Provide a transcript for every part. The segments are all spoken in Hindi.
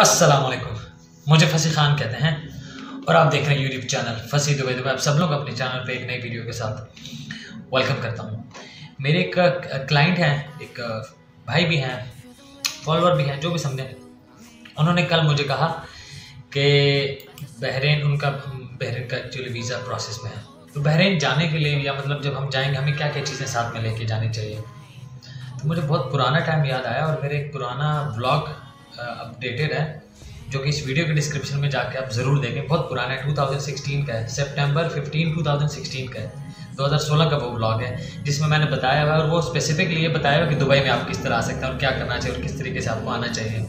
अस्सलाम वालेकुम। मुझे फसी खान कहते हैं और आप देख रहे हैं यूट्यूब चैनल फसी दुबई। आप सब लोग अपने चैनल पे एक नई वीडियो के साथ वेलकम करता हूँ। मेरे एक क्लाइंट हैं, एक भाई भी हैं, फॉलोअर भी हैं, जो भी समझें। उन्होंने कल मुझे कहा कि बहरीन का एक्चुअली वीज़ा प्रोसेस में है, तो बहरीन जाने के लिए या मतलब जब हम जाएंगे हमें क्या क्या चीज़ें साथ में लेके जानी चाहिए। तो मुझे बहुत पुराना टाइम याद आया और मेरे एक पुराना व्लॉग अपडेटेड है जो कि इस वीडियो के डिस्क्रिप्शन में जाके आप ज़रूर देखें। बहुत पुराना है, 2016 का है, सितंबर 15 2016 का है, 2016 का वो व्लॉग है जिसमें मैंने बताया हुआ और वो स्पेसिफिकली ये बताया हुआ कि दुबई में आप किस तरह आ सकते हैं और क्या करना चाहिए और किस तरीके से आपको आना चाहिए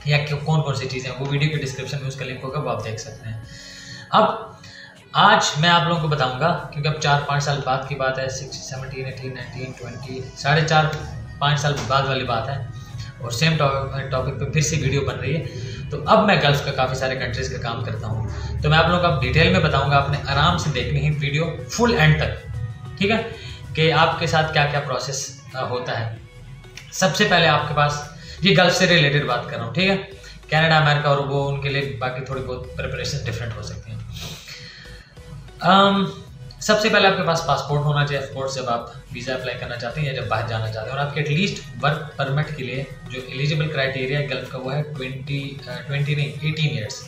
या कौन कौन सी चीज़ें। वो वीडियो के डिस्क्रिप्शन में उसका लिंक होगा, वो आप देख सकते हैं। अब आज मैं आप लोगों को बताऊंगा, क्योंकि अब 4-5 साल बाद की बात है, 16, 17, 18, 19, 20, 4.5-5 साल बाद वाली बात है और सेम टॉपिक पे फिर से वीडियो बन रही है। तो अब मैं गल्फ का काफ़ी सारे कंट्रीज़ का काम करता हूँ, तो मैं आप लोगों को डिटेल में बताऊंगा। आपने आराम से देखनी है वीडियो फुल एंड तक, ठीक है, कि आपके साथ क्या क्या प्रोसेस होता है। सबसे पहले आपके पास, ये गल्फ से रिलेटेड बात कर रहा हूँ, ठीक है। कनाडा, अमेरिका और वो उनके लिए बाकी थोड़ी बहुत प्रिपरेशन डिफरेंट हो सकती हैं। सबसे पहले आपके पास पासपोर्ट होना चाहिए, ऑफकोर्स, जब आप वीज़ा अप्लाई करना चाहते हैं या जब बाहर जाना चाहते हैं। और आपके एटलीस्ट वर्क परमिट के लिए जो एलिजिबल क्राइटेरिया है गल्फ का वो है 18 ईयर्स,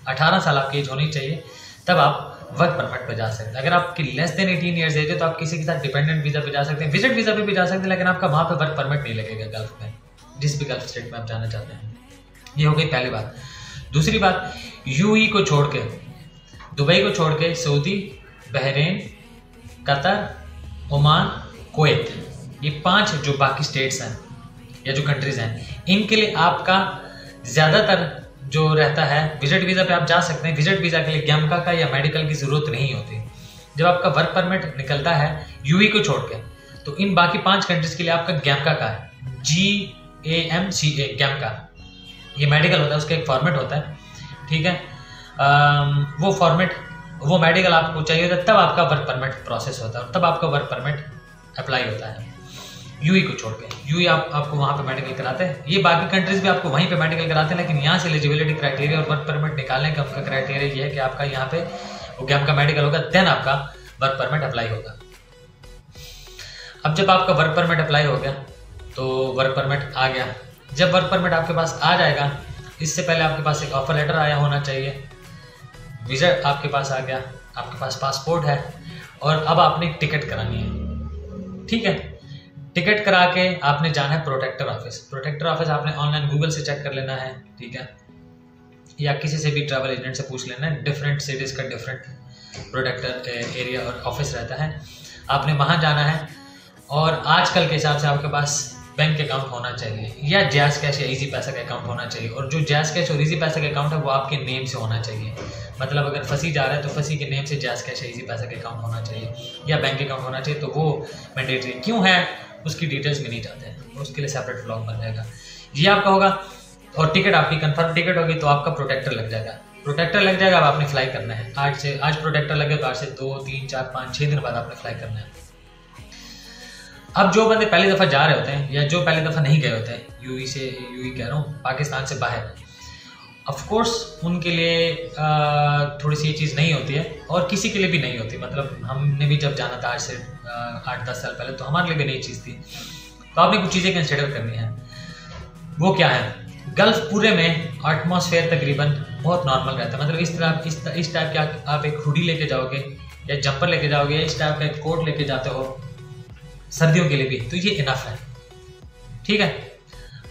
18 साल आपकी एज होनी चाहिए, तब आप वर्क परमिट पर जा सकते हैं। अगर आपकी लेस देन 18 ईयर्स एज है तो आप किसी के साथ डिपेंडेंट वीज़ा पे जा सकते हैं, विजिट वीज़ा पे भी जा सकते हैं, लेकिन आपका वहाँ पे वर्क परमिट नहीं लगेगा गल्फ में, जिस भी गल्फ स्टेट में आप जाना चाहते हैं। ये हो गई पहली बात। दूसरी बात, यूएई को छोड़ के, दुबई को छोड़ के Saudi, Bahrain, Qatar, Oman, Kuwait, ये 5 जो बाकी स्टेट्स हैं या जो कंट्रीज़ हैं, इनके लिए आपका ज़्यादातर जो रहता है विजिट वीज़ा पे आप जा सकते हैं। विजिट वीज़ा के लिए गैमका का या मेडिकल की ज़रूरत नहीं होती। जब आपका वर्क परमिट निकलता है यूएई को छोड़ के, तो इन बाकी 5 कंट्रीज़ के लिए आपका गैमका का है, GAMCA, गैमका। ये मेडिकल होता है, उसका एक फॉर्मेट होता है, ठीक है। वो फॉर्मेट, वो मेडिकल आपको चाहिए होता है, तब आपका वर्क परमिट प्रोसेस होता है और तब आपका वर्क परमिट अप्लाई होता है यूएई को छोड़ के। यूएई आपको वहाँ पे मेडिकल कराते हैं, ये बाकी कंट्रीज भी आपको वहीं पे मेडिकल कराते हैं, लेकिन यहाँ से एलिजिबिलिटी क्राइटेरिया और वर्क परमिट निकालने का उनका क्राइटेरिया ये है कि आपका यहाँ पे वो गैम का मेडिकल होगा, देन आपका वर्क परमिट अप्लाई होगा। अब जब आपका वर्क परमिट अप्लाई हो गया तो वर्क परमिट आ गया। जब वर्क परमिट आपके पास आ जाएगा, इससे पहले आपके पास एक ऑफर लेटर आया होना चाहिए, वीज़ा आपके पास आ गया, आपके पास पासपोर्ट है और अब आपने एक टिकट करानी है, ठीक है। टिकट करा के आपने जाना है प्रोटेक्टर ऑफिस। प्रोटेक्टर ऑफिस आपने ऑनलाइन गूगल से चेक कर लेना है, ठीक है, या किसी से भी ट्रैवल एजेंट से पूछ लेना है। डिफरेंट सिटीज़ का डिफरेंट प्रोटेक्टर एरिया और ऑफिस रहता है। आपने वहाँ जाना है और आजकल के हिसाब से आपके पास बैंक अकाउंट होना चाहिए या जैज़ कैश या इजी पैसा का अकाउंट होना चाहिए। और जो जैज़ कैश और इजी पैसा का अकाउंट है वो आपके नेम से होना चाहिए। मतलब अगर फंसी जा रहा है तो फंसी के नेम से जैज़ कैश या इजी पैसा का अकाउंट होना चाहिए या बैंक अकाउंट होना चाहिए, तो वो मैंडेटरी क्यों है उसकी डिटेल्स में नहीं जाते हैं, उसके लिए सेपरेट व्लॉग बन जाएगा। ये आपका होगा और टिकट आपकी कंफर्म टिकट होगी तो आपका प्रोटेक्टर लग जाएगा। प्रोटेक्टर लग जाएगा, अब आपने फ्लाई करना है। आज प्रोटेक्टर लगे तो आज से 2, 3, 4, 5, 6 दिन बाद आपने फ्लाई करना है। अब जो बंदे पहली दफ़ा जा रहे होते हैं या जो पहली दफ़ा नहीं गए होते हैं यूएई कह रहा हूँ, पाकिस्तान से बाहर, ऑफ कोर्स उनके लिए थोड़ी सी ये चीज़ नहीं होती है और किसी के लिए भी नहीं होती। मतलब हमने भी जब जाना था आज से 8-10 साल पहले, तो हमारे लिए भी नई चीज़ थी। तो आपने कुछ चीज़ें कंसिडर करनी है। वो क्या है, गल्फ पूरे में एटमॉस्फेयर तकरीबन बहुत नॉर्मल रहता है। मतलब इस टाइप के आप एक हुडी लेके जाओगे या जंपर लेके जाओगे या इस टाइप का एक कोट लेके जाते हो सर्दियों के लिए भी, तो ये इनफ है, ठीक है।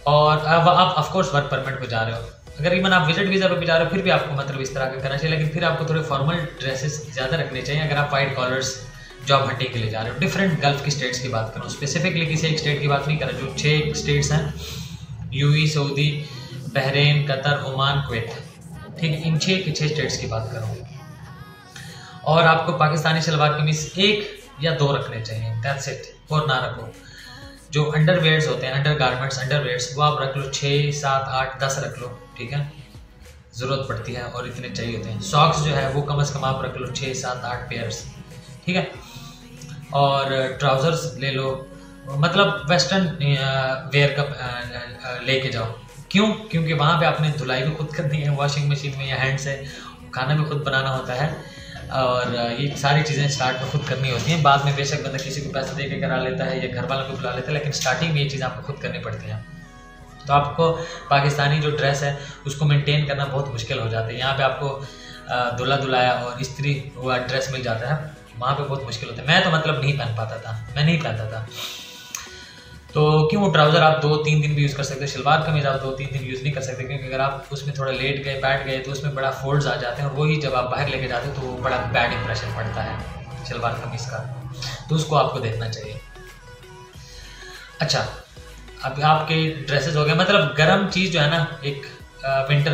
और अब आप ऑफकोर्स वर्क परमिट पे जा रहे हो, अगर इवन आप विजिट वीज़ा पे भी जा रहे हो फिर भी आपको मतलब इस तरह का करना चाहिए, लेकिन फिर आपको थोड़े फॉर्मल ड्रेसेस ज़्यादा रखने चाहिए अगर आप वाइट कॉलर्स जॉब हंटिंग के लिए जा रहे हो। डिफरेंट गल्फ की स्टेट्स की बात करूँ, स्पेसिफिकली किसी एक स्टेट की बात नहीं कर रहा, जो 6 स्टेट्स हैं, UAE, Saudi, Bahrain, Qatar, Oman, Kuwait, ठीक है, इन 6 स्टेट्स की बात करूँ। और आपको पाकिस्तानी शलवार कमीज 1 या 2 रखने चाहिए, दैट्स इट, और ना रखो। जो अंडरवेयर्स होते हैं, अंडर गारमेंट्स, अंडरवेयर्स, वो आप रख लो 6, 7, 8, 10 रख लो, ठीक है, ज़रूरत पड़ती है और इतने चाहिए होते हैं। सॉक्स जो है वो कम से कम आप रख लो 6, 7, 8 पेयर्स, ठीक है। और ट्राउज़र्स ले लो, मतलब वेस्टर्न वेयर का लेके जाओ, क्यों? क्योंकि वहाँ पे आपने धुलाई भी खुद करनी है वॉशिंग मशीन में या हैंड से, खाना भी खुद बनाना होता है, और ये सारी चीज़ें स्टार्ट में खुद करनी होती हैं। बाद में बेशक बंदा किसी को पैसे दे के करा लेता है या घर वालों को बुला लेता है, लेकिन स्टार्टिंग में ये चीज़ आपको खुद करनी पड़ती है। तो आपको पाकिस्तानी जो ड्रेस है उसको मेंटेन करना बहुत मुश्किल हो जाता है। यहाँ पे आपको धुला धुलाया और इस्त्री हुआ ड्रेस मिल जाता है, वहाँ पे बहुत मुश्किल होता है। मैं तो मतलब नहीं पहन पाता था, मैं नहीं पहनता था। तो क्यों, वो ट्राउज़र आप 2-3 दिन भी यूज़ कर सकते हैं, शलवार कमीज आप 2-3 दिन यूज़ नहीं कर सकते, क्योंकि अगर आप उसमें थोड़ा लेट गए बैठ गए तो उसमें बड़ा फोल्ड्स आ जाते हैं, और वही जब आप बाहर लेके जाते हो तो वो बड़ा बैड इंप्रेशन पड़ता है शलवार कमीज का, तो उसको आपको देखना चाहिए। अच्छा, अब आपके ड्रेसेस हो गए, मतलब गर्म चीज़ जो है ना, एक विंटर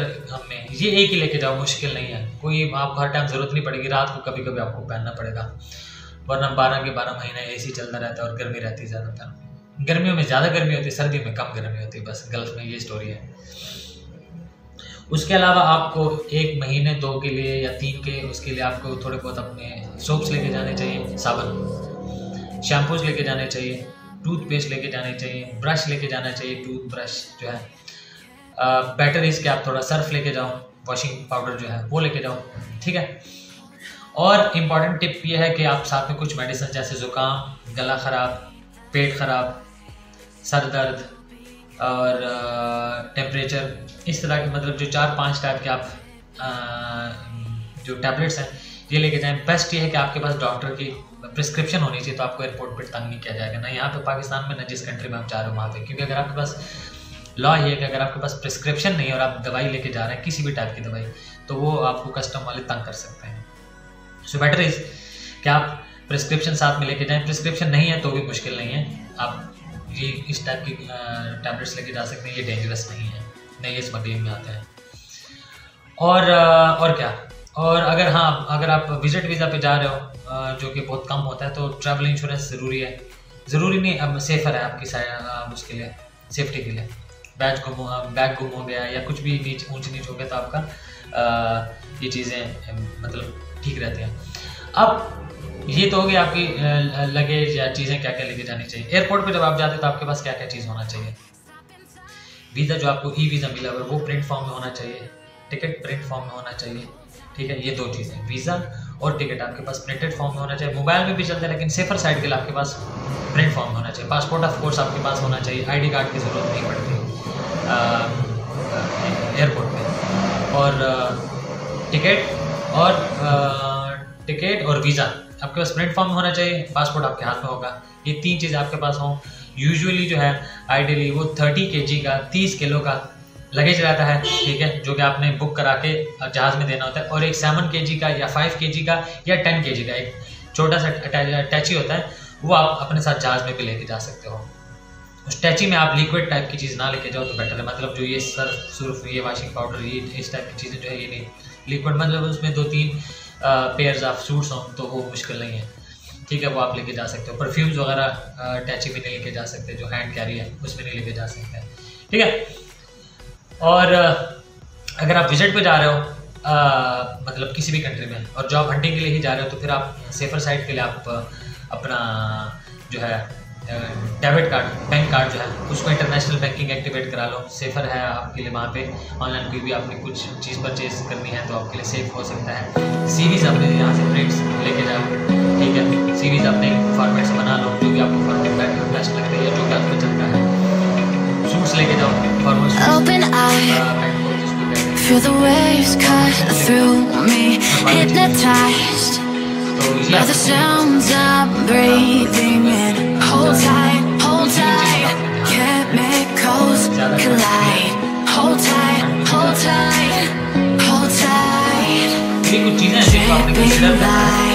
में ये एक ही लेके जाओ, मुश्किल नहीं है, कोई आपको हर टाइम ज़रूरत नहीं पड़ेगी, रात को कभी कभी आपको पहनना पड़ेगा, वरना 12 के 12 महीने AC चलता रहता है और गर्मी रहती है ज़्यादातर। गर्मियों में ज़्यादा गर्मी होती है, सर्दियों में कम गर्मी होती है, बस गल्फ में ये स्टोरी है। उसके अलावा आपको 1 महीने 2 के लिए या 3 के, उसके लिए आपको थोड़े बहुत अपने सोप्स लेके जाने चाहिए, साबुन, शैम्पूज लेके जाने चाहिए, टूथपेस्ट लेके जाने चाहिए, ब्रश लेके जाना चाहिए, टूथ ब्रश जो है, बैटरीज के आप थोड़ा सर्फ लेके जाओ, वॉशिंग पाउडर जो है वो लेके जाओ, ठीक है। और इम्पॉर्टेंट टिप ये है कि आप साथ में कुछ मेडिसिन जैसे ज़ुकाम, गला ख़राब, पेट ख़राब, सर दर्द और टेम्परेचर, इस तरह के मतलब जो 4-5 टाइप के आप जो टैबलेट्स हैं ये लेके जाएं। बेस्ट ये है कि आपके पास डॉक्टर की प्रिस्क्रिप्शन होनी चाहिए, तो आपको एयरपोर्ट पर तंग नहीं किया जाएगा, ना यहाँ पे पाकिस्तान में, ना जिस कंट्री में आप जा रहे हो वहाँ पे। क्योंकि अगर आपके पास लॉ ये है कि अगर आपके पास प्रिस्क्रिप्शन नहीं है और आप दवाई लेके जा रहे हैं, किसी भी टाइप की दवाई, तो वो आपको कस्टम वाले तंग कर सकते हैं। सो बेटर इज़ कि आप प्रिस्क्रिप्शन साथ में लेके जाएं। प्रिस्क्रिप्शन नहीं है तो भी मुश्किल नहीं है, आप ये इस टाइप की टैबलेट्स लेके जा सकते हैं, ये डेंजरस नहीं है, नहीं ये स्मगलिंग में आते हैं। और क्या, और अगर हाँ, अगर आप विजिट वीज़ा पे जा रहे हो जो कि बहुत कम होता है, तो ट्रैवल इंश्योरेंस ज़रूरी है, ज़रूरी नहीं, अब सेफ़र है आपकी साइड, उसके लिए सेफ्टी के लिए। बैग गुम हो गया या कुछ भी ऊंच नीच हो गया तो आपका ये चीज़ें मतलब ठीक रहती हैं। अब ये तो हो गया आपकी लगेज या चीज़ें क्या क्या लेके जानी चाहिए। एयरपोर्ट पे जब आप जाते हैं तो आपके पास क्या क्या चीज़ होना चाहिए। वीज़ा जो आपको वीज़ा मिला हुआ है वो प्रिंट फॉर्म में होना चाहिए, टिकट प्रिंट फॉर्म में होना चाहिए, ठीक है। ये 2 चीज़ें, वीज़ा और टिकट आपके पास प्रिंटेड फॉर्म में होना चाहिए। मोबाइल में भी चलता है, लेकिन सेफर साइड के लिए आपके पास प्रिंट फॉर्म में होना चाहिए। पासपोर्ट ऑफ कोर्स आपके पास होना चाहिए, ID कार्ड की ज़रूरत नहीं पड़ती एयरपोर्ट पे। और टिकट और वीज़ा आपके पास प्रिंट फॉर्म में होना चाहिए, पासपोर्ट आपके हाथ में होगा। ये 3 चीज़ आपके पास हों। यूजुअली जो है आइडियली वो 30 kg का, 30 किलो का लगेज रहता है, ठीक है, जो कि आपने बुक करा के जहाज़ में देना होता है। और एक 7 kg का या 5 kg का या 10 kg का एक छोटा सा अटैची होता है, वो आप अपने साथ जहाज़ में भी लेके जा सकते हो। उस टैची में आप लिक्विड टाइप की चीज़ ना लेके जाओ तो बेटर है, मतलब जो ये सर्फ सुर्फ, ये वॉशिंग पाउडर, ये इस टाइप की चीज़ें जो है ये नहीं, लिक्विड मतलब उसमें 2-3 पेयर्स ऑफ सूट्स हों तो वो मुश्किल नहीं है, ठीक है, वो आप लेके जा सकते हो। परफ्यूम्स वगैरह टैची में नहीं लेके जा सकते, जो हैंड कैरी है उसमें नहीं लेके जा सकते, ठीक है। और अगर आप विजिट पे जा रहे हो मतलब किसी भी कंट्री में और जॉब हंटिंग के लिए ही जा रहे हो, तो फिर आप सेफर साइड के लिए आप अपना जो है डेबिट कार्ड, बैंक कार्ड जो है उसको इंटरनेशनल बैंकिंग एक्टिवेट करा लो। सेफर है आपके लिए, वहाँ पे ऑनलाइन कोई भी आपने कुछ चीज़ परचेज करनी है तो आपके लिए सेफ हो सकता है। CVs अपने यहाँ से प्रिंट्स लेके जाओ, ठीक है, CVs अपने फॉर्मेट्स बना लो, जो भी आपको फॉर्मेट बेस्ट लगता है या जो भी आपको चलता है। सूट्स लेके जाओ, feel the waves cut through me, hypnotized by the sounds I'm breathing in. Hold tight, chemicals collide. Hold tight, hold tight, hold tight. ये कुछ चीजें हैं जिनको आपने कंसीडर करना है।